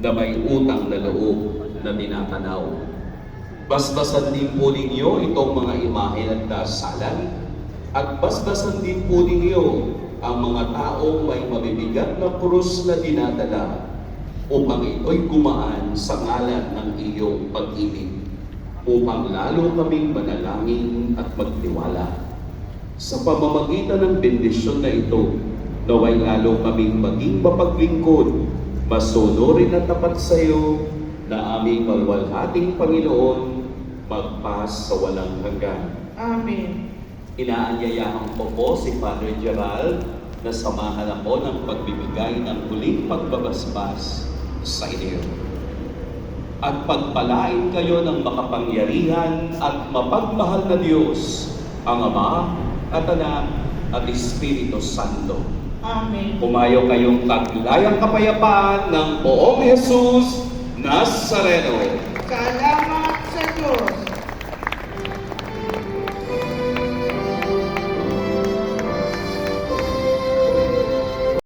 na may utang na loob na tinatanaw. Basbasan din po ninyo itong mga imahe at dasalan, at basbasan din po ninyo ang mga taong may mabibigat na krus na dinadala, upang ito'y gumaan sa ngalan ng iyong pag-ibig, upang lalo kaming manalangin at magtiwala. Sa pamamagitan ng bendisyon na ito, naway lalo kaming maging mapaglingkod, masunurin at tapat sa iyo, na aming malwalhating Panginoon, magpas sa walang hanggan. Amen. Inaanyayahan ko po si Father Gerald na samahan ako ng pagbibigay ng huling pagbabasbas sa inyo. At pagpalain kayo ng makapangyarihan at mapagmahal na Diyos, ang Ama at Anak at Espiritu Santo. Amen. Pumayo kayong taglayang kapayapaan ng Poong Jesus Nazareno. Salamat